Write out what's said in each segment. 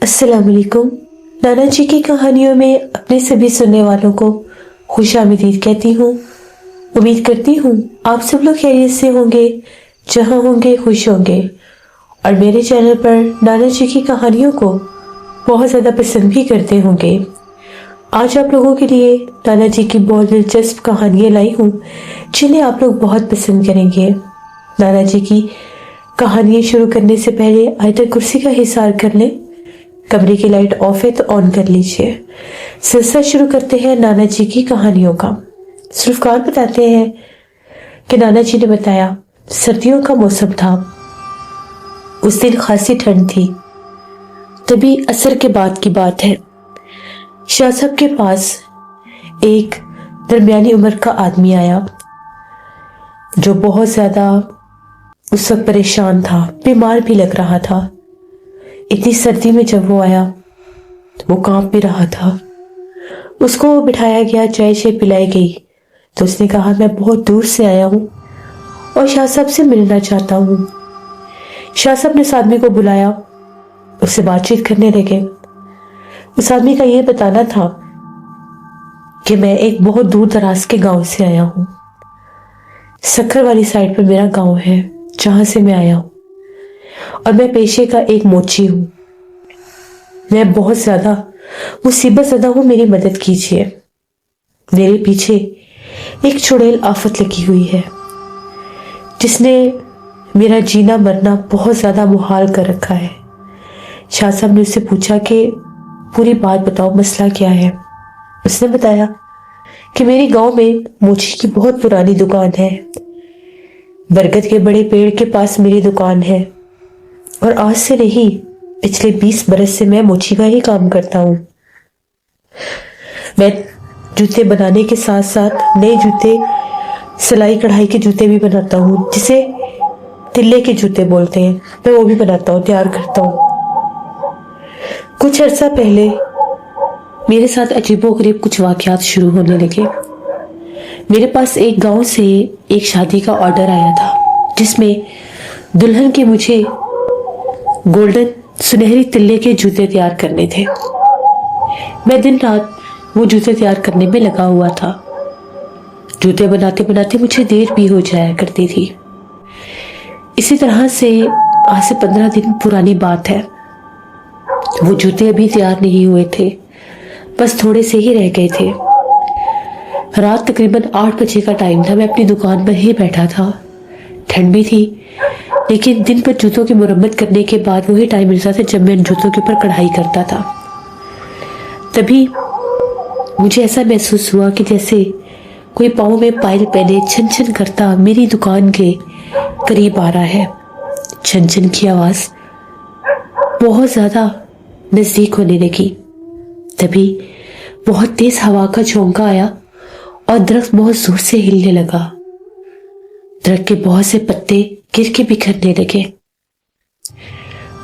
अस्सलाम वालेकुम। नाना जी की कहानियों में अपने सभी सुनने वालों को खुशामदीद कहती हूँ। उम्मीद करती हूँ आप सब लोग खैरियत से होंगे, जहाँ होंगे खुश होंगे और मेरे चैनल पर नाना जी की कहानियों को बहुत ज़्यादा पसंद भी करते होंगे। आज आप लोगों के लिए नाना जी की बहुत दिलचस्प कहानियाँ लाई हूँ जिन्हें आप लोग बहुत पसंद करेंगे। नाना जी की कहानियाँ शुरू करने से पहले आयत कुर्सी का हिसार कर लें। कमरे की लाइट ऑफ है तो ऑन कर लीजिए। सिलसिला शुरू करते हैं नाना जी की कहानियों का। सुल्फकार बताते हैं कि नाना जी ने बताया सर्दियों का मौसम था। उस दिन खासी ठंड थी। तभी असर के बाद की बात है। शाह साहब के पास एक दरमियानी उम्र का आदमी आया जो बहुत ज्यादा उस वक्त परेशान था, बीमार भी लग रहा था। इतनी सर्दी में जब वो आया तो वो कांप भी रहा था। उसको बिठाया गया, चाय शाय पिलाई गई तो उसने कहा मैं बहुत दूर से आया हूँ और शाह साहब से मिलना चाहता हूँ। शाह साहब ने उस आदमी को बुलाया, उससे बातचीत करने लगे। उस आदमी का ये बताना था कि मैं एक बहुत दूर दराज के गांव से आया हूँ। सक्खर वाली साइड पर मेरा गांव है जहां से मैं आया हूँ और मैं पेशे का एक मोची हूँ। मैं बहुत ज्यादा मुसीबत ज़दा हूँ, मेरी मदद कीजिए। मेरे पीछे एक चुड़ैल आफत लगी हुई है जिसने मेरा जीना मरना बहुत ज्यादा मुहाल कर रखा है। शाह साहब ने उससे पूछा कि पूरी बात बताओ, मसला क्या है। उसने बताया कि मेरे गांव में मोची की बहुत पुरानी दुकान है। बरगद के बड़े पेड़ के पास मेरी दुकान है और आज से नहीं, पिछले 20 बरस से मैं मोची का ही काम करता हूँ। मैं जूते बनाने के साथ साथ नए जूते, सिलाई कढ़ाई के जूते भी बनाता हूँ, जिसे तिल्ले के जूते बोलते हैं। मैं वो भी बनाता हूँ, तैयार करता हूँ। कुछ अर्सा पहले मेरे साथ अजीबोगरीब कुछ वाकयात शुरू होने लगे। मेरे पास एक गांव से एक शादी का ऑर्डर आया था जिसमें दुल्हन के मुझे गोल्डन सुनहरी तिल्ले के जूते तैयार करने थे। मैं दिन रात वो जूते तैयार करने में लगा हुआ था। जूते बनाते बनाते मुझे देर भी हो जाया करती थी। इसी तरह से आज से 15 दिन पुरानी बात है। वो जूते अभी तैयार नहीं हुए थे, बस थोड़े से ही रह गए थे। रात तकरीबन 8 बजे का टाइम था। मैं अपनी दुकान पर ही बैठा था। ठंड भी थी, लेकिन दिन पर जूतों की मुरम्मत करने के बाद वही टाइम मिलता था जब मैं जूतों के ऊपर कढ़ाई करता था। तभी मुझे ऐसा महसूस हुआ कि जैसे कोई पाँव में पायल पहने छन छन करता मेरी दुकान के करीब आ रहा है। छन छन की आवाज बहुत ज्यादा नजदीक होने लगी। तभी बहुत तेज हवा का झोंका आया और दरख्त बहुत जोर से हिलने लगा। दरख्त के बहुत से पत्ते गिर के बिखरने लगे।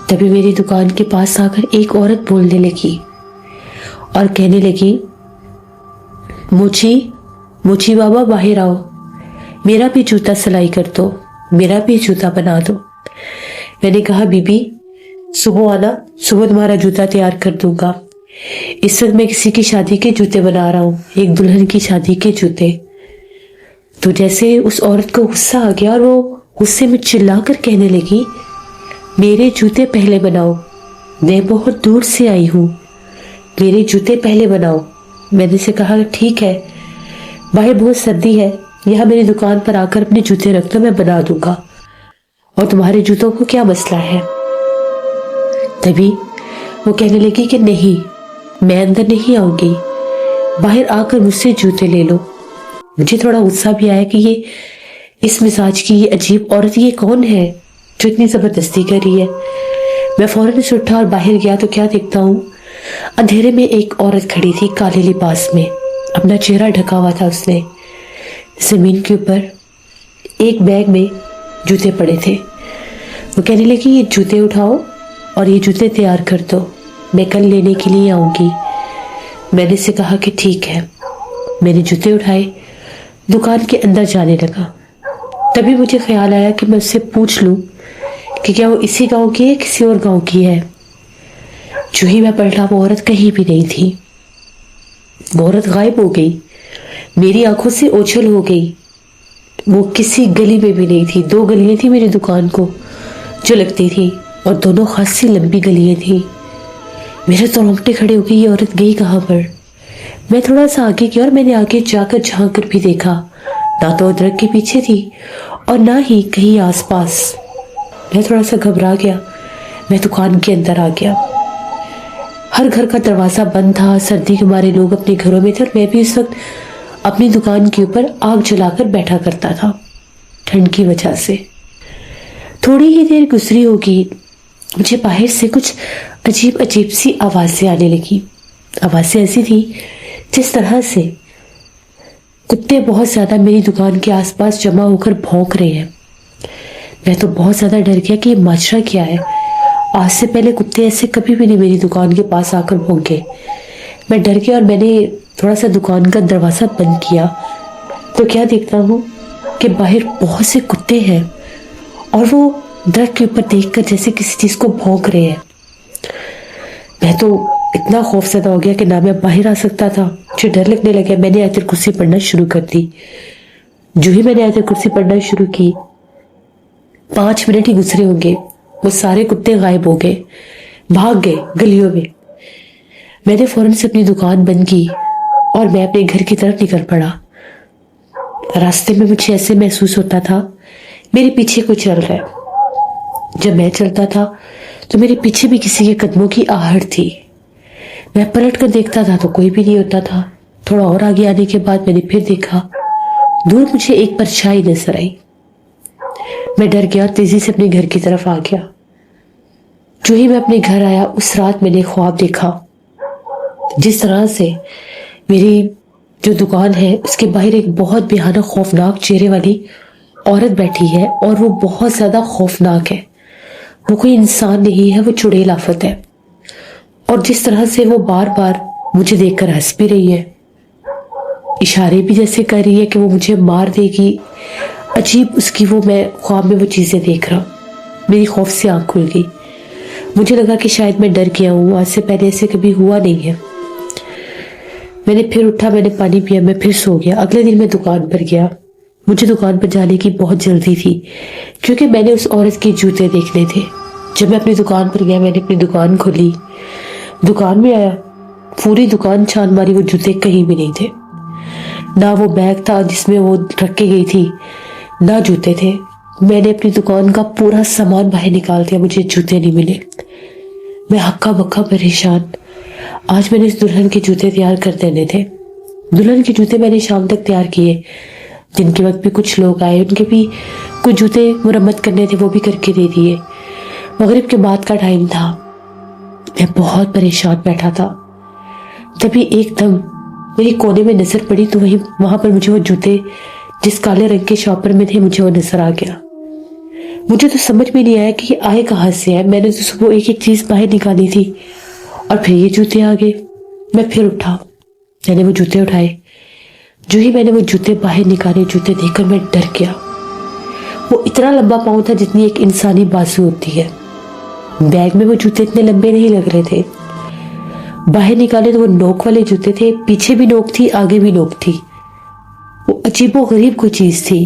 तभी मेरी दुकान के पास आकर एक औरत बोलने लगी और कहने लगी, मोची बाबा बाहर आओ, मेरा भी जूता सिलाई कर दो, मेरा भी जूता बना दो। मैंने कहा बीबी सुबह आना, सुबह तुम्हारा जूता तैयार कर दूंगा। इस वक्त मैं किसी की शादी के जूते बना रहा हूँ, एक दुल्हन की शादी के जूते। तो जैसे उस औरत को गुस्सा आ गया और वो गुस्से में चिल्लाकर कहने लगी, मेरे जूते पहले बनाओ, मैं बहुत दूर से आई हूँ, मेरे जूते पहले बनाओ। मैंने से कहा ठीक है, बाहर बहुत सर्दी है, यहाँ मेरी दुकान पर आकर अपने जूते रख दो, मैं बना दूंगा, और तुम्हारे जूतों को क्या मसला है। तभी वो कहने लगी कि नहीं, मैं अंदर नहीं आऊंगी, बाहर आकर मुझसे जूते ले लो। मुझे थोड़ा गुस्सा भी आया कि ये इस मिजाज की ये अजीब औरत ये कौन है जो इतनी जबरदस्ती कर रही है। मैं फौरन से उठा और बाहर गया तो क्या देखता हूँ, अंधेरे में एक औरत खड़ी थी काले लिबास में, अपना चेहरा ढका हुआ था उसने। जमीन के ऊपर एक बैग में जूते पड़े थे। वो कहने लगी ये जूते उठाओ और ये जूते तैयार कर दो, मैं कल लेने के लिए आऊंगी। मैंने से कहा कि ठीक है। मैंने जूते उठाए, दुकान के अंदर जाने लगा। तभी मुझे ख्याल आया कि मैं उससे पूछ लूं कि क्या वो इसी गांव की है, किसी और गांव की है। जो ही मैं पलटा वो औरत कहीं भी नहीं थी। वो औरत गायब हो गई, मेरी आंखों से ओझल हो गई। वो किसी गली में भी नहीं थी। 2 गलियां थी मेरी दुकान को जो लगती थी, और दोनों खासी लंबी गलियां थी। मेरे तो रोंगटे खड़े हो गए, ये औरत गई कहाँ पर। मैं थोड़ा सा आगे गया और मैंने आगे जाकर झांक कर भी देखा, ना तो दरख्त के पीछे थी और ना ही कहीं आसपास। मैं थोड़ा सा घबरा गया, मैं दुकान के अंदर आ गया। हर घर का दरवाजा बंद था, सर्दी के मारे लोग अपने घरों में थे और मैं भी उस वक्त अपनी दुकान के ऊपर आग जलाकर बैठा करता था ठंड की वजह से। थोड़ी ही देर गुजरी होगी, मुझे बाहर से कुछ अजीब अजीब सी आवाजें आने लगी। आवाजें ऐसी थी जिस तरह से कुत्ते बहुत ज्यादा मेरी दुकान के आसपास जमा होकर भौंक रहे हैं। मैं तो बहुत ज्यादा डर गया कि ये माजरा क्या है। आज से पहले कुत्ते ऐसे कभी भी नहीं मेरी दुकान के पास आकर भौंके। मैं डर गया और मैंने थोड़ा सा दुकान का दरवाजा बंद किया, तो क्या देखता हूँ कि बाहर बहुत से कुत्ते हैं और वो दरख्त के ऊपर देखकर जैसे किसी चीज को भौंक रहे हैं। मैं तो इतना खौफजदा हो गया कि ना मैं बाहर आ सकता था। मुझे डर लगने लगा। मैंने आयतुल कुर्सी पढ़ना शुरू कर दी। जो ही मैंने आयतुल कुर्सी पढ़ना शुरू की, 5 मिनट ही गुजरे होंगे, वो सारे कुत्ते गायब हो गए, भाग गए गलियों में। मैंने फौरन से अपनी दुकान बंद की और मैं अपने घर की तरफ निकल पड़ा। रास्ते में मुझे ऐसे महसूस होता था मेरे पीछे कोई चल रहा है। जब मैं चलता था तो मेरे पीछे भी किसी के कदमों की आहट थी। मैं पलट कर देखता था तो कोई भी नहीं होता था। थोड़ा और आगे आने के बाद मैंने फिर देखा, दूर मुझे एक परछाई नजर आई। मैं डर गया और तेजी से अपने घर की तरफ आ गया। जो ही मैं अपने घर आया, उस रात मैंने ख्वाब देखा जिस तरह से मेरी जो दुकान है उसके बाहर एक बहुत भयानक खौफनाक चेहरे वाली औरत बैठी है और वो बहुत ज्यादा खौफनाक है। वो कोई इंसान नहीं है, वो चुड़ैल आफत है। और जिस तरह से वो बार बार मुझे देखकर हंस भी रही है, इशारे भी जैसे कर रही है कि वो मुझे मार देगी। अजीब उसकी वो, मैं ख्वाब में वो चीजें देख रहा हूँ। मेरी खौफ से आंख खुल गई। मुझे लगा कि शायद मैं डर गया हूँ, आज से पहले ऐसे कभी हुआ नहीं है। मैंने फिर उठा, मैंने पानी पिया, मैं फिर सो गया। अगले दिन मैं दुकान पर गया। मुझे दुकान पर जाने की बहुत जल्दी थी क्योंकि मैंने उस औरत के जूते देखने थे। जब मैं अपनी दुकान पर गया, मैंने अपनी दुकान खोली, दुकान में आया, पूरी दुकान छान मारी, वो जूते कहीं भी नहीं थे। ना वो बैग था जिसमें वो रख के गई थी, ना जूते थे। मैंने अपनी दुकान का पूरा सामान बाहर निकाल दिया, मुझे जूते नहीं मिले। मैं हक्का बक्का परेशान। आज मैंने इस दुल्हन के जूते तैयार कर देने थे। दुल्हन के जूते मैंने शाम तक तैयार किए। दिन के वक्त भी कुछ लोग आए, उनके भी कुछ जूते मुरम्मत करने थे, वो भी करके दे दिए। मगरिब के बाद का टाइम था, मैं बहुत परेशान बैठा था। तभी एकदम मेरी कोने में नजर पड़ी तो वहां पर मुझे वो जूते जिस काले रंग के शॉपर में थे, मुझे वो नजर आ गया। मुझे तो समझ में नहीं आया कि ये आए कहाँ से है। मैंने तो सुबह एक एक चीज बाहर निकाली थी और फिर ये जूते आ गए। मैं फिर उठा, मैंने वो जूते उठाए। जो ही मैंने वो जूते बाहर निकाले, जूते देखकर मैं डर गया। वो इतना लंबा पाँव था जितनी एक इंसानी बाजू होती है। बैग में वो जूते इतने लंबे नहीं लग रहे थे। बाहर निकाले तो वो नोक वाले जूते थे, पीछे भी नोक थी, आगे भी नोक थी। वो अजीबो गरीब कोई चीज थी।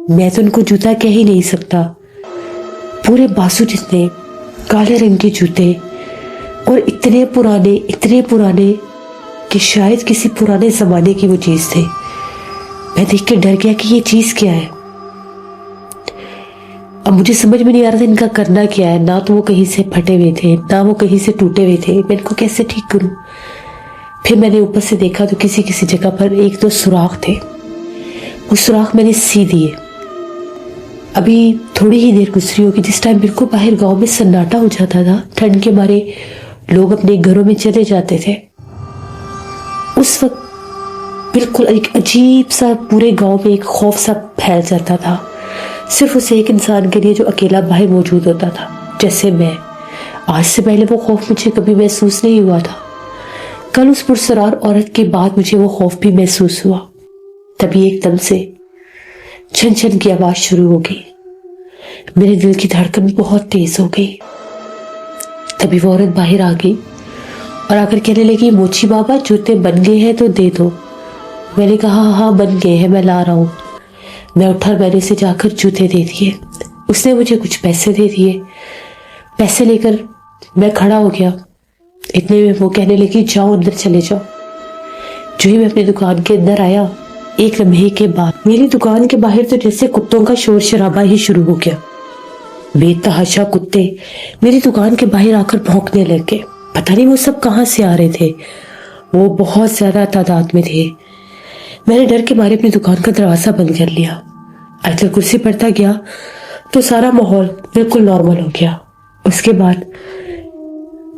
मैं तो उनको जूता कह ही नहीं सकता। पूरे बाजू जितने काले रंग के जूते और इतने पुराने कि शायद किसी पुराने जमाने की वो चीज थे। मैं देख के डर गया कि ये चीज क्या है। अब मुझे समझ में नहीं आ रहा था इनका करना क्या है। ना तो वो कहीं से फटे हुए थे, ना वो कहीं से टूटे हुए थे। मैं इनको कैसे ठीक करूं। फिर मैंने ऊपर से देखा तो किसी किसी जगह पर 1-2 सुराख थे। वो सुराख मैंने सी दिए। अभी थोड़ी ही देर गुजरी होगी जिस टाइम बिल्कुल बाहर गांव में सन्नाटा हो जाता था। ठंड के मारे लोग अपने घरों में चले जाते थे। उस वक्त बिल्कुल एक अजीब सा पूरे गांव में एक खौफ सा फैल जाता था, सिर्फ उस एक इंसान के लिए जो अकेला बाहर मौजूद होता था, जैसे मैं। आज से पहले वो खौफ मुझे कभी महसूस नहीं हुआ था। कल उस पुरसरार औरत के बाद मुझे वो खौफ भी महसूस हुआ। तभी एकदम से छन छन की आवाज शुरू हो गई। मेरे दिल की धड़कन बहुत तेज हो गई। तभी वो औरत बाहर आ गई اور آ کر کہنے لگی موچی بابا جوتے بن گئے ہیں تو دے دو۔ میں نے کہا ہاں بن گئے ہیں، میں لا رہا ہوں۔ میں اٹھا اور میں نے اسے جا کر جوتے دے دیے۔ اس نے مجھے کچھ پیسے دے دیے۔ پیسے لے کر میں کھڑا ہو گیا۔ اتنے میں وہ کہنے لگی جاؤ اندر چلے جاؤ۔ جو ہی میں اپنی دکان کے اندر آیا، ایک لمحے کے بعد میری دکان کے باہر تو جیسے کتوں کا شور شرابہ ہی شروع ہو گیا۔ بے تحاشا کتے میری دکان کے باہر آ کر بھونکنے لگ گئے۔ پتہ نہیں وہ سب کہاں سے آ رہے تھے، وہ بہت زیادہ تعداد میں تھے۔ میں نے ڈر کے مارے اپنی دکان کا دروازہ بند کر لیا۔ آئے کرسی پڑتا گیا تو سارا ماحول بالکل نارمل ہو گیا۔ اس کے بعد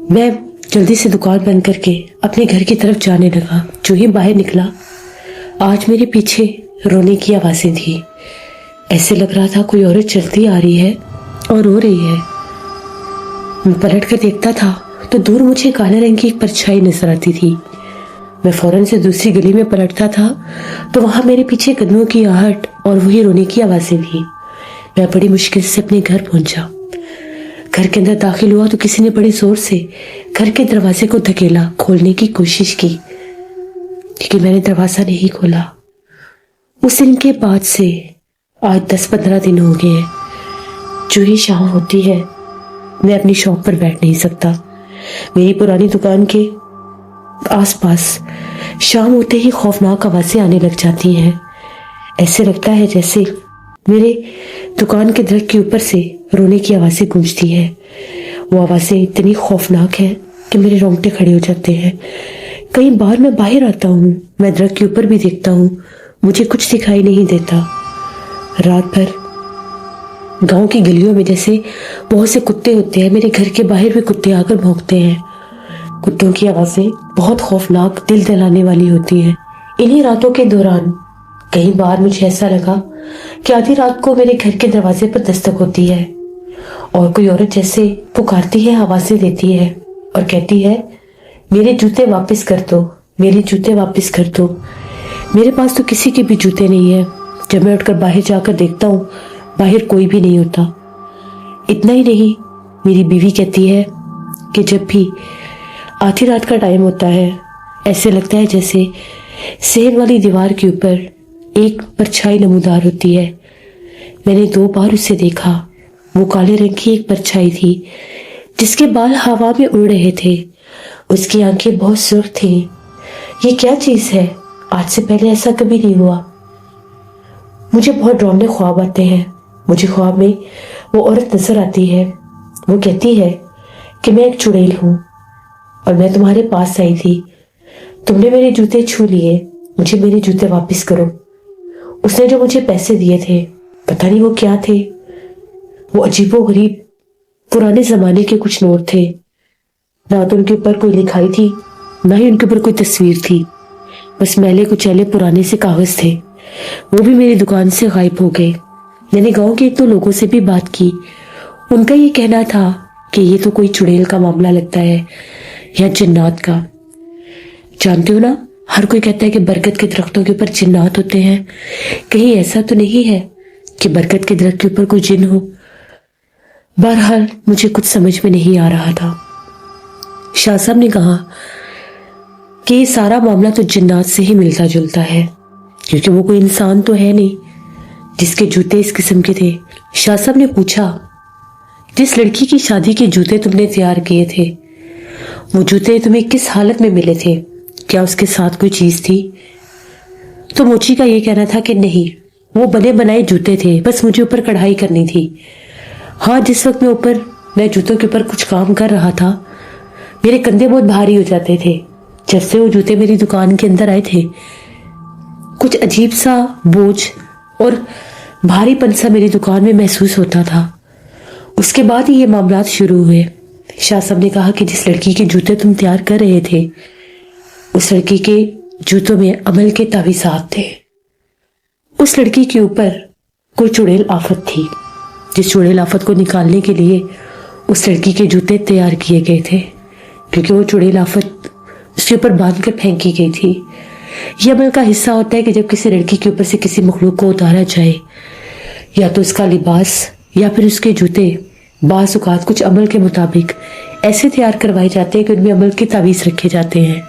میں جلدی سے دکان بند کر کے اپنے گھر کی طرف جانے لگا۔ جو ہی باہر نکلا، آج میرے پیچھے رونے کی آوازیں تھی۔ ایسے لگ رہا تھا کوئی عورت چلتی آ رہی ہے اور رو رہی ہے۔ میں پلٹ کر دیکھتا تھا تو دور مجھے کالے رنگ کی ایک پرچھائی نظر آتی تھی۔ میں فوراً سے دوسری گلی میں پلٹتا تھا تو وہاں میرے پیچھے قدموں کی آہٹ اور وہی رونے کی آوازیں تھی۔ میں بڑی مشکل سے اپنے گھر پہنچا۔ گھر کے اندر داخل ہوا تو کسی نے بڑے زور سے گھر کے دروازے کو دھکیلا، کھولنے کی کوشش کی، لیکن میں نے دروازہ نہیں کھولا۔ اس دن کے بعد سے آج 10-15 دن ہو گئے ہیں۔ جو ہی شام ہوتی ہے میں اپنی شاپ پر بیٹھ نہیں سکتا۔ میری پرانی دکان کے آس پاس شام ہوتے ہی خوفناک آوازیں آنے لگ جاتی ہیں۔ ایسے لگتا ہے جیسے میرے دکان کے درخت کے اوپر سے رونے کی آوازیں گونجتی ہیں۔ وہ آوازیں اتنی خوفناک ہیں کہ میرے رونگٹے کھڑے ہو جاتے ہیں۔ کئی بار میں باہر آتا ہوں، میں درخت کے اوپر بھی دیکھتا ہوں، مجھے کچھ دکھائی نہیں دیتا۔ رات بھر گاؤں کی گلیوں میں جیسے بہت سے کتے ہوتے ہیں، میرے گھر کے باہر بھی کتے آ کر بھونکتے ہیں۔ کتوں کی آوازیں بہت خوفناک، دل دہلانے والی ہوتی ہیں۔ انہی راتوں کے دوران کئی بار مجھے ایسا لگا کہ آدھی رات کو میرے گھر کے دروازے پر دستک ہوتی ہے اور کوئی عورت جیسے پکارتی ہے، آوازیں دیتی ہے اور کہتی ہے میرے جوتے واپس کر دو، میرے جوتے واپس کر دو۔ میرے پاس تو کسی کے بھی جوتے نہیں ہیں۔ جب میں اٹھ کر باہر جا کر دیکھتا ہوں، باہر کوئی بھی نہیں ہوتا۔ اتنا ہی نہیں، میری بیوی کہتی ہے کہ جب بھی آدھی رات کا ٹائم ہوتا ہے، ایسے لگتا ہے جیسے صحن والی دیوار کے اوپر ایک پرچھائی نمودار ہوتی ہے۔ میں نے 2 بار اسے دیکھا۔ وہ کالے رنگ کی ایک پرچھائی تھی جس کے بال ہوا میں اڑ رہے تھے۔ اس کی آنکھیں بہت سرخ تھیں۔ یہ کیا چیز ہے؟ آج سے پہلے ایسا کبھی نہیں ہوا۔ مجھے بہت ڈراؤنے خواب آتے ہیں۔ مجھے خواب میں وہ عورت نظر آتی ہے۔ وہ کہتی ہے کہ میں ایک چڑیل ہوں اور میں تمہارے پاس آئی تھی۔ تم نے میرے جوتے چھو لیے، مجھے میرے جوتے واپس کرو۔ اس نے جو مجھے پیسے دیے تھے، پتہ نہیں وہ کیا تھے۔ وہ عجیب و غریب پرانے زمانے کے کچھ نوٹ تھے۔ نہ تو ان کے اوپر کوئی لکھائی تھی، نہ ہی ان کے اوپر کوئی تصویر تھی۔ بس میلے کچیلے پرانے سے کاغذ تھے۔ وہ بھی میری دکان سے غائب ہو گئے۔ میں نے گاؤں کے 1-2 لوگوں سے بھی بات کی۔ ان کا یہ کہنا تھا کہ یہ تو کوئی چڑیل کا معاملہ لگتا ہے یا جنات کا۔ جانتے ہو نا، ہر کوئی کہتا ہے کہ برگد کے درختوں کے اوپر جنات ہوتے ہیں۔ کہیں ایسا تو نہیں ہے کہ برگد کے درخت کے اوپر کوئی جن ہو؟ بہرحال مجھے کچھ سمجھ میں نہیں آ رہا تھا۔ شاہ صاحب نے کہا کہ یہ سارا معاملہ تو جنات سے ہی ملتا جلتا ہے، کیونکہ وہ کوئی انسان تو ہے نہیں جس کے جوتے اس قسم کے تھے۔ شاہ صاحب نے پوچھا جس لڑکی کی شادی کے جوتے تم نے تیار کیے تھے، وہ جوتے تمہیں کس حالت میں ملے تھے؟ کیا اس کے ساتھ کوئی چیز تھی؟ تو موچی کا یہ کہنا تھا کہ نہیں، وہ بنے بنائے جوتے تھے، بس مجھے اوپر کڑھائی کرنی تھی۔ ہاں، جس وقت میں جوتوں کے اوپر کچھ کام کر رہا تھا، میرے کندھے بہت بھاری ہو جاتے تھے۔ جب سے وہ جوتے میری دکان کے اندر آئے تھے، کچھ عجیب سا بوجھ اور بھاری پن سا میری دکان میں محسوس ہوتا تھا۔ اس کے بعد ہی یہ معاملات شروع ہوئے۔ شاہ صاحب نے کہا کہ جس لڑکی کے جوتے تم تیار کر رہے تھے، اس لڑکی کے جوتوں میں عمل کے تعویذات تھے۔ اس لڑکی کے اوپر کوئی چڑیل آفت تھی، جس چڑیل آفت کو نکالنے کے لیے اس لڑکی کے جوتے تیار کیے گئے تھے، کیونکہ وہ چڑیل آفت اس کے اوپر باندھ کر پھینکی گئی تھی۔ یہ عمل کا حصہ ہوتا ہے کہ جب کسی لڑکی کے اوپر سے کسی مخلوق کو اتارا جائے، یا تو اس کا لباس یا پھر اس کے جوتے بعض اوقات کچھ عمل کے مطابق ऐसे तैयार करवाए जाते हैं कि उनमें अमल के तावीज़ रखे जाते हैं,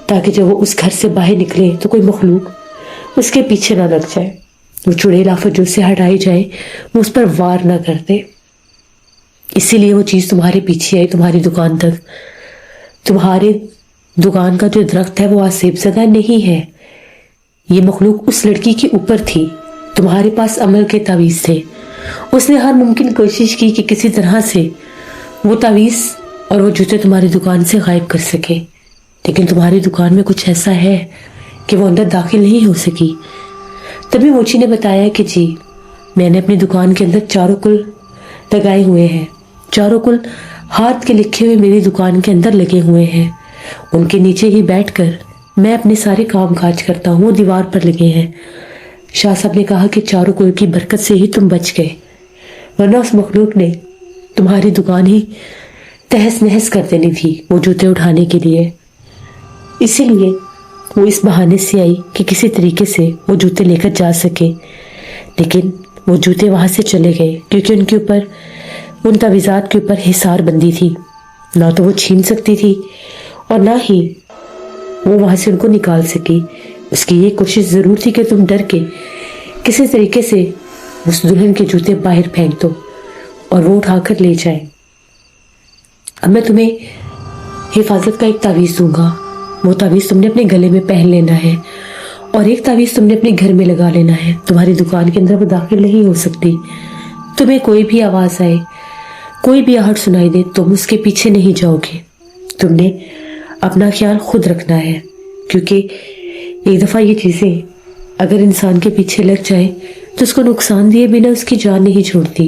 ताकि जब वो उस घर से बाहर निकले तो कोई मखलूक उसके पीछे ना लग जाए, वो चुड़ैल आफत जो उससे हटाई जाए, वो उस पर वार ना कर दे। इसीलिए वो चीज़ तुम्हारे पीछे आई, तुम्हारी दुकान तक। तुम्हारे दुकान का जो दरख्त है वो आज सेबज़दा नहीं है। ये मखलूक उस लड़की के ऊपर थी, तुम्हारे पास अमल के तावीज़ थे। उसने हर मुमकिन कोशिश की कि किसी तरह से वो तावीज़ और वो जूते तुम्हारी दुकान से गायब कर सके, लेकिन तुम्हारी दुकान में कुछ ऐसा है कि वो अंदर दाखिल नहीं हो सकी। तभी मोची ने बताया कि जी, मैंने अपनी दुकान के अंदर चारों कुल लगाए हुए हैं। चारों कुल हाथ के लिखे हुए मेरी दुकान के अंदर लगे हुए हैं। उनके नीचे ही बैठकर मैं अपने सारे काम काज करता हूँ, वो दीवार पर लगे हैं। शाह साहब ने कहा कि चारों कुल की बरकत से ही तुम बच गए, वरना उस मखलूक ने तुम्हारी दुकान ही तहस नहस कर देनी थी वो जूते उठाने के लिए। इसीलिए वो इस बहाने से आई कि किसी तरीके से वो जूते लेकर जा सके, लेकिन वो जूते वहाँ से चले गए क्योंकि उनके ऊपर, उन तावीज़ात के ऊपर हिसार बंदी थी। ना तो वो छीन सकती थी और ना ही वो वहाँ से उनको निकाल सकी। उसकी ये कोशिश ज़रूर थी कि तुम डर के किसी तरीके से उस दुल्हन के जूते बाहर फेंक दो और वो उठाकर ले जाए। अब मैं तुम्हें हिफाजत का एक तावीज़ दूंगा। वो तावीज़ तुमने अपने गले में पहन लेना है और एक तावीज़ तुमने अपने घर में लगा लेना है। तुम्हारी दुकान के अंदर वो दाखिल नहीं हो सकती। तुम्हें कोई भी आवाज़ आए, कोई भी आहट सुनाई दे, तुम उसके पीछे नहीं जाओगे। तुमने अपना ख्याल खुद रखना है, क्योंकि एक दफ़ा ये चीज़ें अगर इंसान के पीछे लग जाए तो उसको नुकसान दिए बिना उसकी जान नहीं छोड़ती।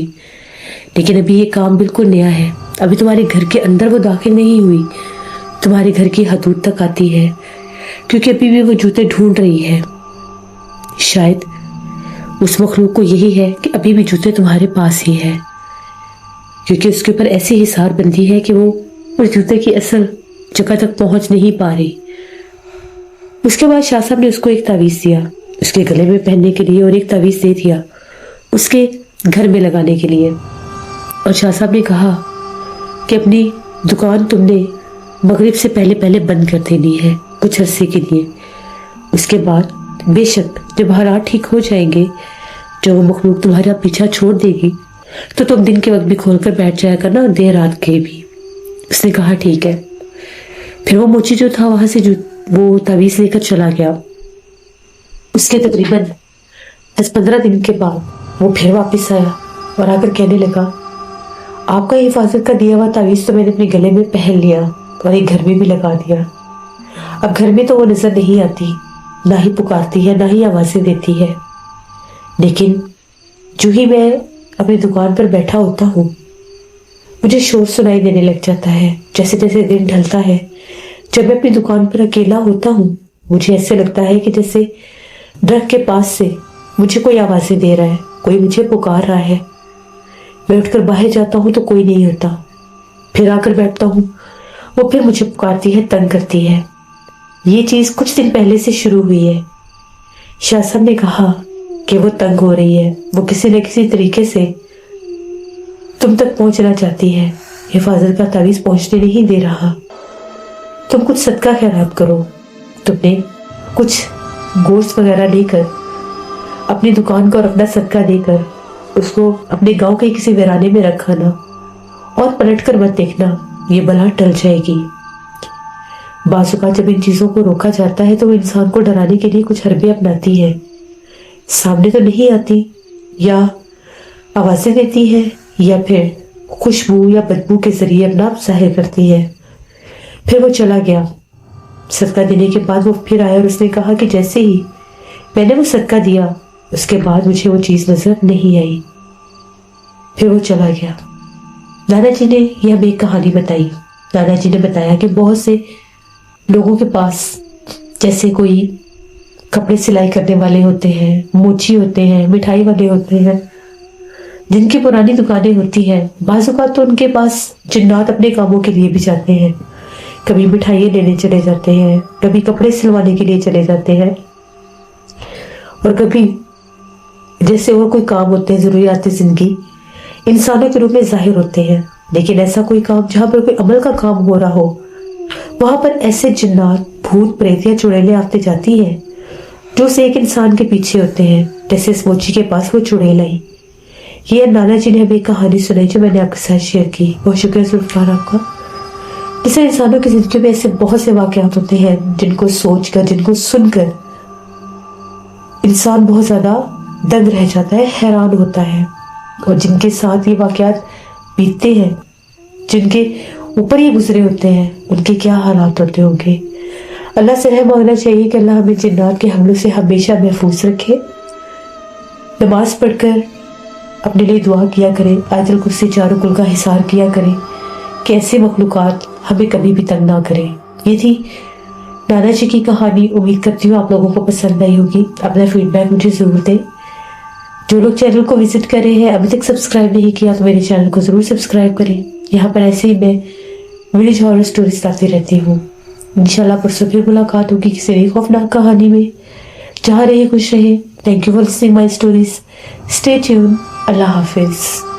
लेकिन अभी ये काम बिल्कुल नया है, अभी तुम्हारे घर के अंदर वो दाखिल नहीं हुई, तुम्हारे घर की हदूद तक आती है, क्योंकि अभी भी वो जूते ढूंढ रही है। शायद उस मखलूक को यही है कि अभी भी जूते तुम्हारे पास ही है, क्योंकि उसके ऊपर ऐसी हिसार बंदी है कि वो उस जूते की असल जगह तक पहुंच नहीं पा रही। उसके बाद शाह साहब ने उसको एक तावीज़ दिया उसके गले में पहनने के लिए और एक तावीज़ दे दिया उसके घर में लगाने के लिए। और शाह साहब ने कहा कि अपनी दुकान तुमने मगरिब से पहले पहले बंद कर देनी है कुछ अरसे के लिए। उसके बाद बेशक जब हालात ठीक हो जाएंगे, जब वो मखलूक तुम्हारा पीछा छोड़ देगी, तो तुम दिन के वक्त भी खोल कर बैठ जाया करना और देर रात के भी। उसने कहा ठीक है। फिर वो मोची जो था वहां से वो तावीज़ लेकर चला गया। उसके तकरीबन 10-15 दिन के बाद वो फिर वापस आया और आकर कहने लगा, आपका हिफाजत का दिया हुआ तावीज़ तो मैंने अपने गले में पहन लिया और एक घर में भी लगा दिया। अब घर में तो वो नजर नहीं आती, ना ही पुकारती है, ना ही आवाज़ें देती है, लेकिन जो ही मैं अपनी दुकान पर बैठा होता हूँ मुझे शोर सुनाई देने लग जाता है। जैसे जैसे दिन ढलता है, जब मैं अपनी दुकान पर अकेला होता हूँ, मुझे ऐसे लगता है कि जैसे दरख्त के पास से मुझे कोई आवाज़ें दे रहा है, कोई मुझे पुकार रहा है। मैं उठकर बाहर जाता हूँ तो कोई नहीं होता, फिर आकर बैठता हूँ, वो फिर मुझे पुकारती है, तंग करती है। ये चीज़ कुछ दिन पहले से शुरू हुई है। शाह साहब ने कहा कि वो तंग हो रही है, वो किसी न किसी तरीके से तुम तक पहुंचना चाहती है, हिफाजत का तावीज़ पहुंचने नहीं दे रहा। तुम कुछ सदका खैरात करो। तुमने कुछ गोश्त वगैरह लेकर अपनी दुकान को और अपना सदका देकर उसको अपने गांव के किसी वीराने में रखाना और पलट कर मत देखना, ये बला टल जाएगी। बाज़ जब इन चीज़ों को रोका जाता है तो वो इंसान को डराने के लिए कुछ हरबे अपनाती है, सामने तो नहीं आती, या आवाज़ें देती है, या फिर खुशबू या बदबू के जरिए अपना ज़ाहिर करती है। फिर वो चला गया। सदका देने के बाद वो फिर आया और उसने कहा कि जैसे ही मैंने वो सदका दिया उसके बाद मुझे वो चीज़ नजर नहीं आई। फिर वो चला गया। नाना जी ने यह हमें एक कहानी बताई। नाना जी ने बताया कि बहुत से लोगों के पास, जैसे कोई कपड़े सिलाई करने वाले होते हैं, मोची होते हैं, मिठाई वाले होते हैं, जिनकी पुरानी दुकानें होती हैं, बाज़ औक़ात तो उनके पास जिन्नात अपने कामों के लिए भी जाते हैं। कभी मिठाइयाँ लेने चले जाते हैं, कभी कपड़े सिलवाने के लिए चले जाते हैं, और कभी जैसे और कोई काम होते हैं, ज़रूरियात ज़िंदगी इंसानों के रूप में ज़ाहिर होते हैं। لیکن ایسا کوئی کام جہاں پر کوئی عمل کا کام ہو رہا ہو، وہاں پر ایسے جنات، بھوت، پریت یا چڑیلیں آتے جاتی ہیں جو اسے ایک انسان کے پیچھے ہوتے ہیں، جیسے اس موچی کے پاس وہ چڑیل آئی۔ یہ نانا جی نے ہمیں ایک کہانی سنائی جو میں نے آپ کے ساتھ شیئر کی۔ بہت شکریہ ذوالفقار آپ کا۔ جیسے انسانوں کی زندگی میں ایسے بہت سے واقعات ہوتے ہیں جن کو سوچ کر، جن کو سن کر انسان بہت زیادہ دنگ رہ جاتا ہے، حیران ہوتا ہے، اور جن کے ساتھ یہ واقعات بیتتے ہیں، جن کے اوپر یہ گزرے ہوتے ہیں، ان کے کیا حالات ہوتے ہوں گے۔ اللہ سے رحم مانگنا چاہیے کہ اللہ ہمیں جنات کے حملوں سے ہمیشہ محفوظ رکھے۔ نماز پڑھ کر اپنے لیے دعا کیا کریں، آیت الکرسی چاروں کل کا حصار کیا کریں کہ ایسے مخلوقات ہمیں کبھی بھی تنگ نہ کریں۔ یہ تھی نانا جی کی کہانی۔ امید کرتی ہوں آپ لوگوں کو پسند آئی ہوگی۔ اپنا فیڈ بیک مجھے ضرور دیں۔ جو لوگ چینل کو وزٹ کر رہے ہیں، ابھی تک سبسکرائب نہیں کیا تو میرے چینل کو ضرور سبسکرائب کریں۔ یہاں پر ایسے ہی میں ولیج ہارر سٹوریز لاتی رہتی ہوں۔ انشاءاللہ پرسوں پھر ملاقات ہوگی کسی نئی خوفناک کہانی میں۔ جہاں رہے خوش رہے۔ Thank you for listening my stories. Stay tune. اللہ حافظ۔